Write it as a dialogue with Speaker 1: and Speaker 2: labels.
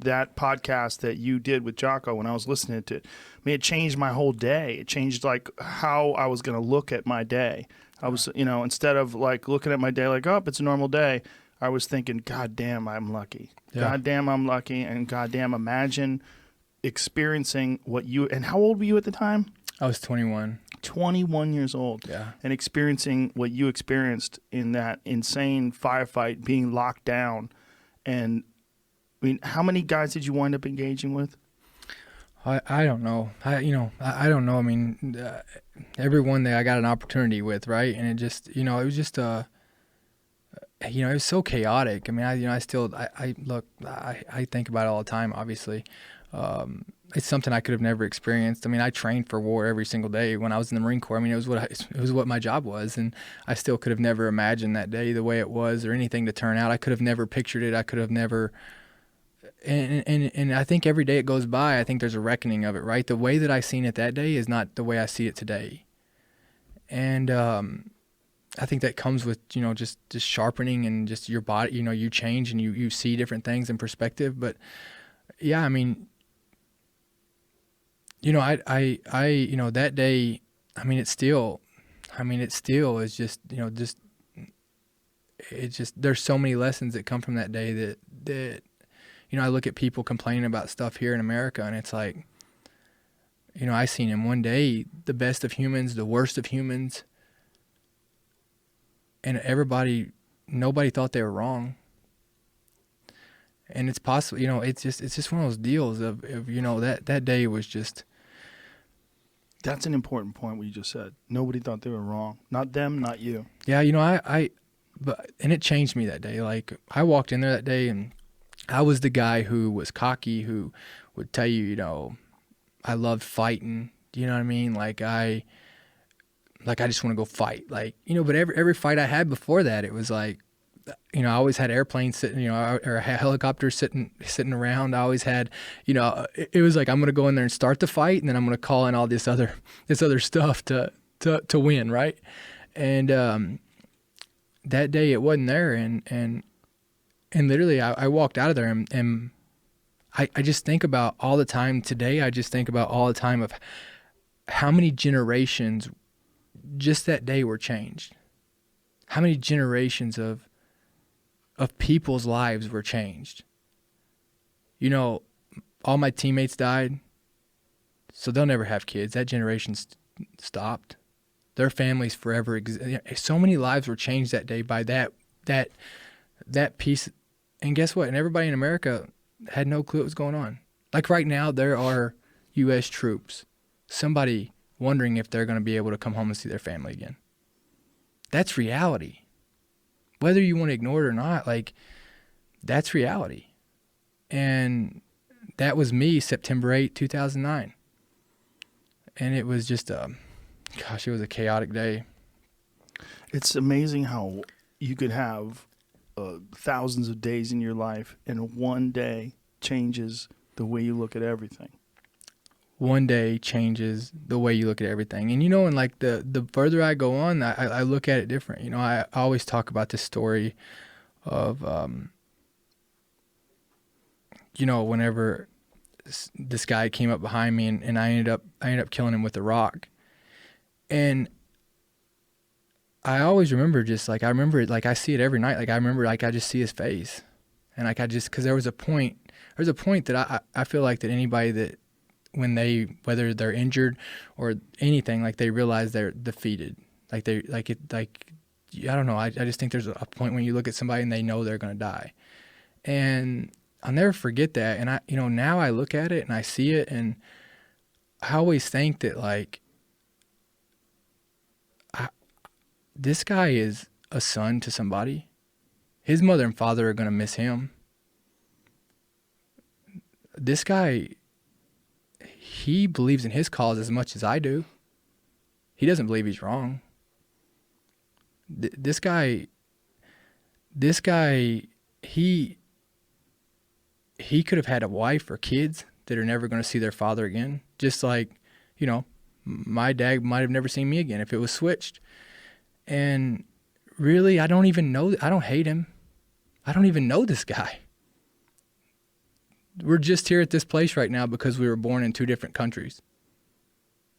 Speaker 1: that podcast that you did with Jocko, when I was listening to it, I mean, it changed my whole day. It changed like how I was going to look at my day. I was, instead of like looking at my day like, oh, it's a normal day, I was thinking, God damn, I'm lucky.
Speaker 2: Yeah.
Speaker 1: God damn, I'm lucky. And God damn, imagine experiencing what you, and how old were you at the time?
Speaker 2: I was 21.
Speaker 1: 21 years old.
Speaker 2: Yeah.
Speaker 1: And experiencing what you experienced in that insane firefight, being locked down. And I mean, how many guys did you wind up engaging with?
Speaker 2: I don't know. I don't know. I mean, everyone that I got an opportunity with, right? And it just, it was just it was so chaotic. I mean, I think about it all the time, obviously. It's something I could have never experienced. I mean, I trained for war every single day when I was in the Marine Corps. I mean, it was what my job was, and I still could have never imagined that day the way it was or anything to turn out. I could have never pictured it. I could have never. And I think every day it goes by, I think there's a reckoning of it, right? The way that I seen it that day is not the way I see it today. And I think that comes with, just sharpening and just your body, you change and you see different things in perspective. But yeah, I mean, that day, I mean, it still is just, it's just, there's so many lessons that come from that day that I look at people complaining about stuff here in America, and it's like, I seen in one day the best of humans, the worst of humans, and nobody thought they were wrong. And it's possible, it's just one of those deals of that day was just.
Speaker 1: That's an important point what you just said. Nobody thought they were wrong. Not them, not you.
Speaker 2: Yeah, and it changed me that day. Like, I walked in there that day, and I was the guy who was cocky, who would tell you, I loved fighting. You know what I mean? Like I just want to go fight. Like, but every fight I had before that, it was like, I always had airplanes sitting, or helicopters sitting around. I always had, it was like, I'm going to go in there and start the fight, and then I'm going to call in all this other stuff to win. Right. And, that day it wasn't there. And literally, I walked out of there, and I just think about all the time today. I just think about all the time of how many generations just that day were changed. How many generations of people's lives were changed. All my teammates died, so they'll never have kids. That generation stopped. Their families forever. So many lives were changed that day by that piece. And guess what? And everybody in America had no clue what was going on. Like right now, there are U.S. troops. Somebody wondering if they're going to be able to come home and see their family again. That's reality. Whether you want to ignore it or not, like, that's reality. And that was me, September 8, 2009. And it was just it was a chaotic day.
Speaker 1: It's amazing how you could have thousands of days in your life, and one day changes the way you look at everything.
Speaker 2: One day changes the way you look at everything. And, and like the further I go on, I look at it different. I always talk about this story of, whenever this guy came up behind me, and I ended up killing him with a rock. And I always remember I see it every night. Like, I remember, like, I just see his face. And like, because there was a point that I feel like that anybody that, whether they're injured or anything, like, they realize they're defeated. Like, I don't know. I just think there's a point when you look at somebody and they know they're going to die. And I'll never forget that. And now I look at it and I see it, and I always think that, like, this guy is a son to somebody. His mother and father are going to miss him. This guy, he believes in his cause as much as I do. He doesn't believe he's wrong. This guy, he could have had a wife or kids that are never going to see their father again. Just like, my dad might have never seen me again if it was switched. And really, I don't hate him. I don't even know this guy. we're just here at this place right now because we were born in two different countries.